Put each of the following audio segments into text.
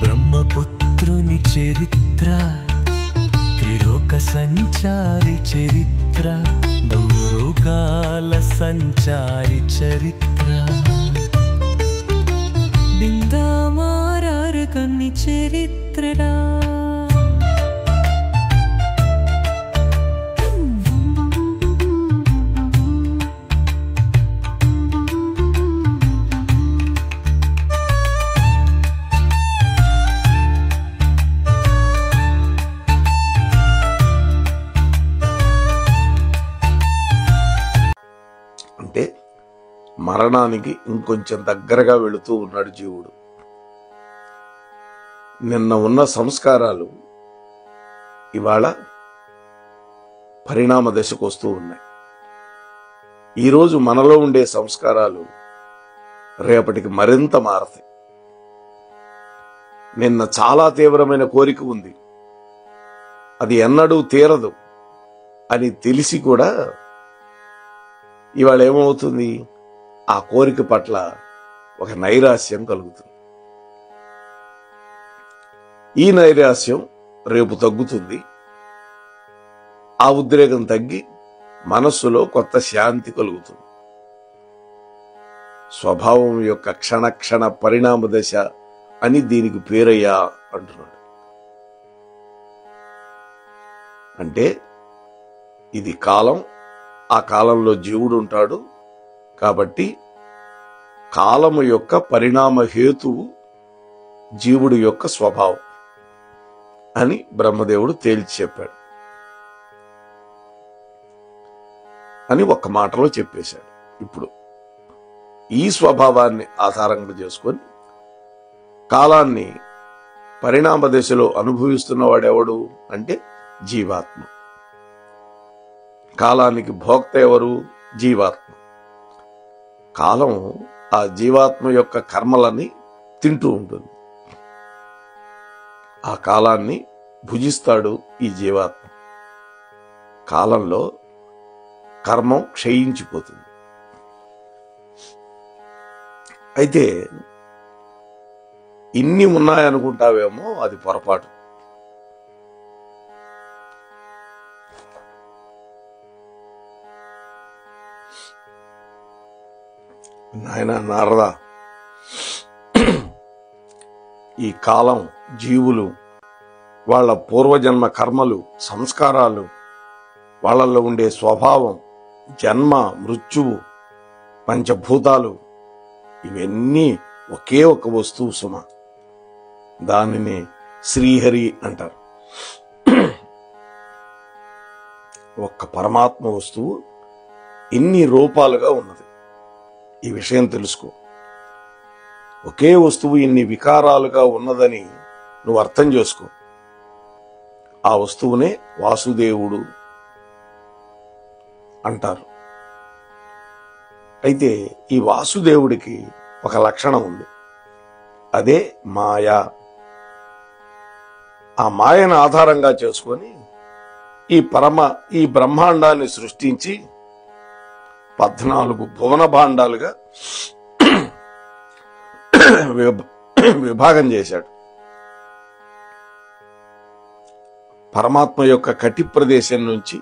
బ్రహ్మపుత్రుని చరిత్ర, త్రిలోక సంచారి చరిత్ర, భూలోకాల సంచారి చరిత్ర, బిందామారారు కన్ని చరిత్రడా. అంటే మరణానికి ఇంకొంచెం దగ్గరగా వెళుతూ ఉన్నాడు జీవుడు. నిన్న ఉన్న సంస్కారాలు ఇవాళ పరిణామ దశకు వస్తూ ఉన్నాయి. ఈరోజు మనలో ఉండే సంస్కారాలు రేపటికి మరింత మారతాయి. నిన్న చాలా తీవ్రమైన కోరిక ఉంది, అది ఎన్నడూ తీరదు అని తెలిసి కూడా ఇవాళ ఏమవుతుంది, ఆ కోరిక పట్ల ఒక నైరాశ్యం కలుగుతుంది. ఈ నైరాశ్యం రేపు తగ్గుతుంది. ఆ ఉద్రేకం తగ్గి మనస్సులో కొత్త శాంతి కలుగుతుంది. స్వభావం యొక్క క్షణ పరిణామ దశ అని దీనికి పేరయ్యా అంటున్నాడు. అంటే ఇది కాలం, ఆ కాలంలో జీవుడు ఉంటాడు. కాబట్టి కాలము యొక్క పరిణామ హేతువు జీవుడి యొక్క స్వభావం అని బ్రహ్మదేవుడు తేల్చి చెప్పాడు అని ఒక్క మాటలో చెప్పేశాడు. ఇప్పుడు ఈ స్వభావాన్ని ఆధారంగా చేసుకొని కాలాన్ని పరిణామ దశలో అనుభవిస్తున్నవాడెవడు అంటే జీవాత్మ. కాలానికి భోక్త ఎవరు? జీవాత్మ. కాలం ఆ జీవాత్మ యొక్క కర్మలని తింటూ ఉంటుంది. ఆ కాలాన్ని భుజిస్తాడు ఈ జీవాత్మ. కాలంలో కర్మం క్షయించిపోతుంది. అయితే ఇన్ని ఉన్నాయనుకుంటావేమో, అది పొరపాటు. నాయన నారదా, ఈ కాలం, జీవులు, వాళ్ళ పూర్వజన్మ కర్మలు, సంస్కారాలు, వాళ్ళల్లో ఉండే స్వభావం, జన్మ, మృత్యువు, పంచభూతాలు, ఇవన్నీ ఒకే ఒక వస్తువు సుమ. దానిని శ్రీహరి అంటారు. ఒక్క పరమాత్మ వస్తువు ఇన్ని రూపాలుగా ఉన్నది. ఈ విషయం తెలుసుకో. ఒకే వస్తువు ఇన్ని వికారాలుగా ఉన్నదని నువ్వు అర్థం చేసుకో. ఆ వస్తువునే వాసుదేవుడు అంటారు. అయితే ఈ వాసుదేవుడికి ఒక లక్షణం ఉంది, అదే మాయా. ఆ మాయను ఆధారంగా చేసుకొని ఈ బ్రహ్మాండాన్ని సృష్టించి 14 భువన భాండాలుగా విభాగం చేశాడు. పరమాత్మ యొక్క కటి ప్రదేశం నుంచి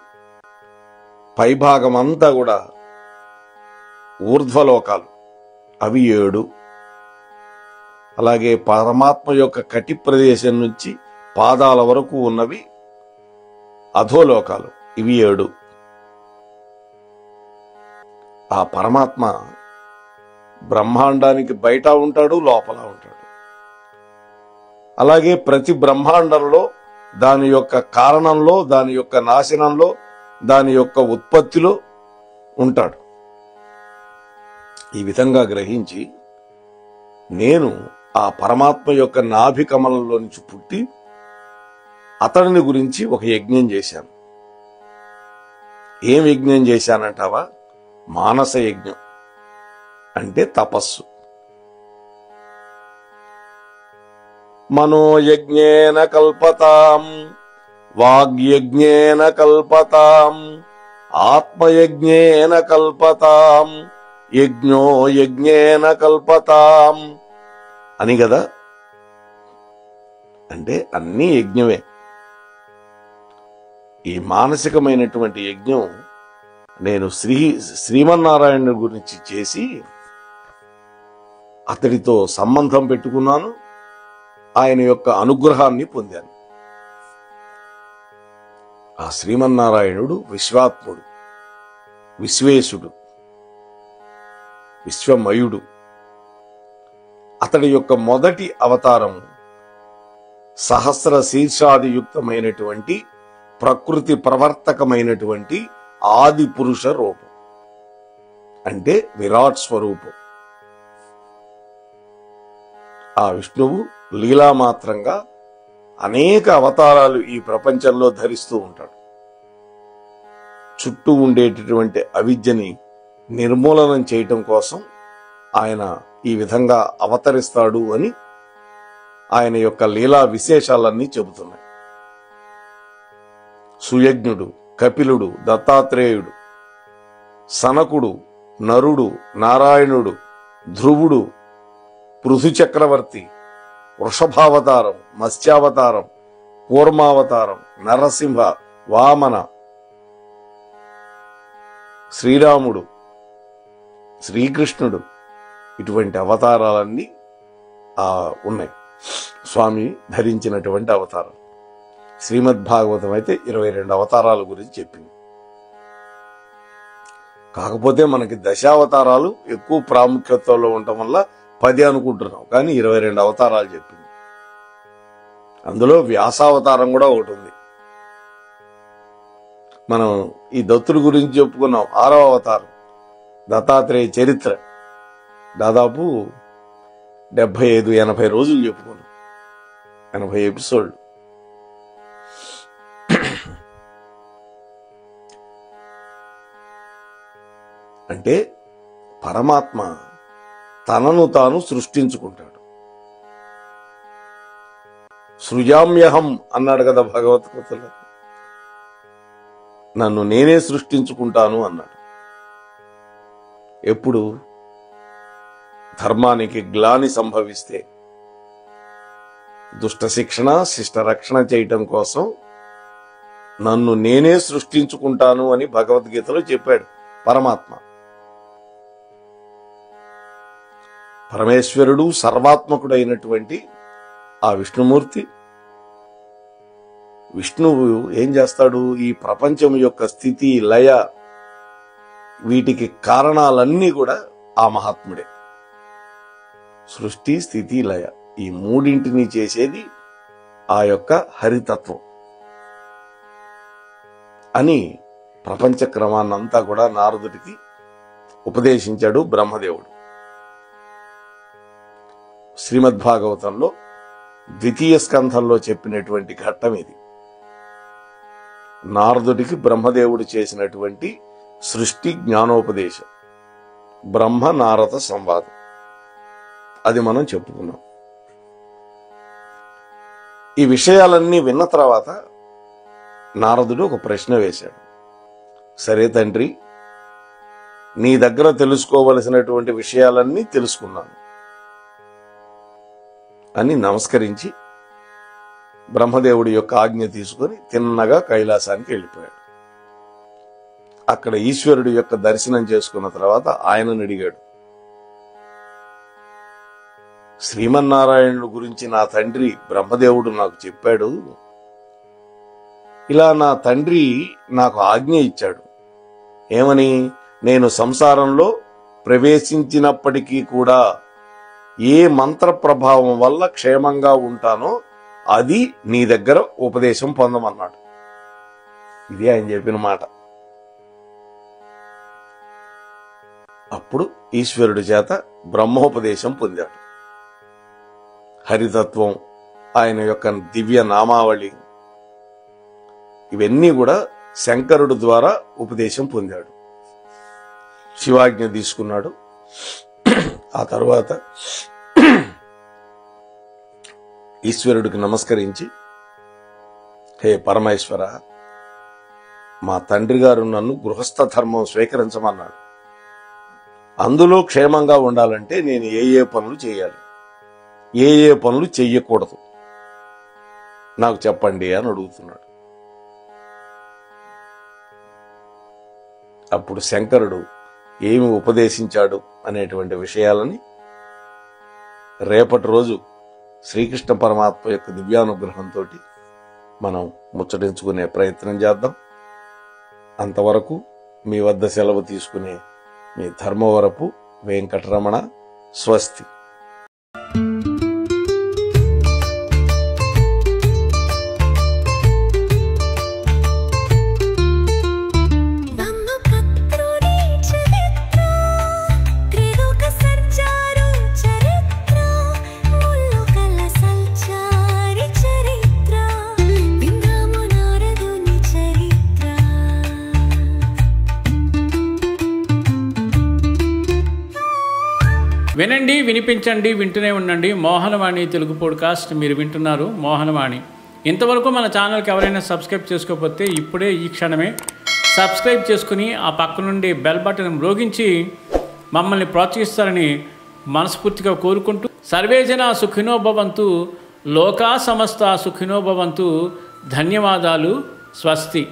పైభాగం అంతా కూడా ఊర్ధ్వలోకాలు, అవి 7. అలాగే పరమాత్మ యొక్క కటి ప్రదేశం నుంచి పాదాల వరకు ఉన్నవి అధోలోకాలు, ఇవి 7. ఆ పరమాత్మ బ్రహ్మాండానికి బయట ఉంటాడు, లోపల ఉంటాడు. అలాగే ప్రతి బ్రహ్మాండంలో దాని యొక్క కారణంలో, దాని యొక్క నాశనంలో, దాని యొక్క ఉత్పత్తిలో ఉంటాడు. ఈ విధంగా గ్రహించి నేను ఆ పరమాత్మ యొక్క నాభి కమలంలో నుంచి పుట్టి అతడిని గురించి ఒక యజ్ఞం చేశాను. ఏం యజ్ఞం చేశానంటావా? మానస యజ్ఞం అంటే తపస్సు. మనోయజ్ఞేన కల్పతాం, వాగ్యజ్ఞేన కల్పతాం, ఆత్మయజ్ఞేన కల్పతాం, యజ్ఞో యజ్ఞేన కల్పతాం అని కదా. అంటే అన్నీ యజ్ఞమే. ఈ మానసికమైనటువంటి యజ్ఞం నేను శ్రీమన్నారాయణుడి గురించి చేసి అతడితో సంబంధం పెట్టుకున్నాను, ఆయన యొక్క అనుగ్రహాన్ని పొందాను. ఆ శ్రీమన్నారాయణుడు విశ్వాత్ముడు, విశ్వేశుడు, విశ్వమయుడు. అతడి యొక్క మొదటి అవతారం సహస్ర శీర్షాదియుక్తమైనటువంటి ప్రకృతి ప్రవర్తకమైనటువంటి ఆది పురుష రూపం, అంటే విరాట్ స్వరూపం. ఆ విష్ణువు లీలామాత్రంగా అనేక అవతారాలు ఈ ప్రపంచంలో ధరిస్తూ ఉంటాడు. చుట్టూ ఉండేటటువంటి అవిద్యని నిర్మూలనం చేయటం కోసం ఆయన ఈ విధంగా అవతరిస్తాడు అని ఆయన యొక్క లీలా విశేషాలన్నీ చెబుతున్నాయి. సుయజ్ఞుడు, కపిలుడు, దత్తాత్రేయుడు, సనకుడు, నరుడు, నారాయణుడు, ధ్రువుడు, పృథు చక్రవర్తి, వృషభావతారం, మత్స్యావతారం, కూర్మావతారం, నరసింహ, వామన, శ్రీరాముడు, శ్రీకృష్ణుడు, ఇటువంటి అవతారాలన్నీ ఉన్నాయి. స్వామి ధరించినటువంటి అవతారం. శ్రీమద్భాగవతం అయితే 22 అవతారాల గురించి చెప్పింది. కాకపోతే మనకి దశావతారాలు ఎక్కువ ప్రాముఖ్యతలో ఉండటం వల్ల 10 అనుకుంటున్నాం, కానీ 22 అవతారాలు చెప్పింది. అందులో వ్యాసావతారం కూడా ఒకటి ఉంది. మనం ఈ దత్తుడి గురించి చెప్పుకున్నాం. 6వ అవతారం దత్తాత్రేయ చరిత్ర, దాదాపు 75-80 రోజులు చెప్పుకున్నాం, 80 ఎపిసోడ్లు. అంటే పరమాత్మ తనను తాను సృష్టించుకుంటాడు. సృజామ్యహం అన్నాడు కదా భగవద్గీతలో, నన్ను నేనే సృష్టించుకుంటాను అన్నాడు. ఎప్పుడు? ధర్మానికి గ్లాని సంభవిస్తే, దుష్ట శిక్షణ శిష్ట రక్షణ చేయటం కోసం నన్ను నేనే సృష్టించుకుంటాను అని భగవద్గీతలో చెప్పాడు పరమాత్మ. పరమేశ్వరుడు సర్వాత్మకుడైనటువంటి ఆ విష్ణుమూర్తి, విష్ణువు ఏం చేస్తాడు? ఈ ప్రపంచం యొక్క స్థితి లయ, వీటికి కారణాలన్నీ కూడా ఆ మహాత్ముడే. సృష్టి, స్థితి, లయ, ఈ మూడింటిని చేసేది ఆ యొక్క హరితత్వం అని ప్రపంచ క్రమాన్నంతా కూడా నారదుడికి ఉపదేశించాడు బ్రహ్మదేవుడు. శ్రీమద్భాగవతంలో 2వ స్కంధంలో చెప్పినటువంటి ఘట్టం ఇది. నారదుడికి బ్రహ్మదేవుడు చేసినటువంటి సృష్టి జ్ఞానోపదేశం, బ్రహ్మ నారద సంవాదం, అది మనం చెప్పుకున్నాం. ఈ విషయాలన్నీ విన్న తర్వాత నారదుడు ఒక ప్రశ్న వేశాడు. సరే తండ్రి, నీ దగ్గర తెలుసుకోవలసినటువంటి విషయాలన్నీ తెలుసుకున్నాను అని నమస్కరించి బ్రహ్మదేవుడి యొక్క ఆజ్ఞ తీసుకుని తిన్నగా కైలాసానికి వెళ్ళిపోయాడు. అక్కడ ఈశ్వరుడి యొక్క దర్శనం చేసుకున్న తర్వాత ఆయనను అడిగాడు, శ్రీమన్నారాయణుడు గురించి నా తండ్రి బ్రహ్మదేవుడు నాకు చెప్పాడు, ఇలా నా తండ్రి నాకు ఆజ్ఞ ఇచ్చాడు. ఏమని? నేను సంసారంలో ప్రవేశించినప్పటికీ కూడా ఏ మంత్ర ప్రభావం వల్ల క్షేమంగా ఉంటానో అది నీ దగ్గర ఉపదేశం పొందమన్నాడు. ఇది ఆయన చెప్పిన మాట. అప్పుడు ఈశ్వరుడి చేత బ్రహ్మోపదేశం పొందాడు. హరితత్వం, ఆయన యొక్క దివ్య నామావళి, ఇవన్నీ కూడా శంకరుడు ద్వారా ఉపదేశం పొందాడు. శివాజ్ఞ తీసుకున్నాడు. ఆ తరువాత ఈశ్వరుడికి నమస్కరించి, హే పరమేశ్వర, మా తండ్రి గారు నన్ను గృహస్థ ధర్మం స్వీకరించమన్నాడు. అందులో క్షేమంగా ఉండాలంటే నేను ఏ పనులు చేయాలి, ఏ పనులు చెయ్యకూడదు, నాకు చెప్పండి అని అడుగుతున్నాడు. అప్పుడు శంకరుడు ఏమి ఉపదేశించాడు అనేటువంటి విషయాలని రేపటి రోజు శ్రీకృష్ణ పరమాత్మ యొక్క దివ్యానుగ్రహంతో మనం ముచ్చటించుకునే ప్రయత్నం చేద్దాం. అంతవరకు మీ వద్ద సెలవు తీసుకునే మీ ధర్మవరపు వెంకటరమణ. స్వస్తి. వినండి, వినిపించండి, వింటూనే ఉండండి. మోహనవాణి తెలుగు పాడ్కాస్ట్ మీరు వింటున్నారు. మోహనవాణి. ఇంతవరకు మన ఛానల్కి ఎవరైనా సబ్స్క్రైబ్ చేసుకోకపోతే ఇప్పుడే ఈ క్షణమే సబ్స్క్రైబ్ చేసుకుని ఆ పక్క నుండి బెల్ బటన్ మ్రోగించి మమ్మల్ని ప్రోత్సహిస్తారని మనస్ఫూర్తిగా కోరుకుంటూ, సర్వేజన సుఖినో భవంతు, లోకా సమస్త సుఖినో భవంతు. ధన్యవాదాలు. స్వస్తి.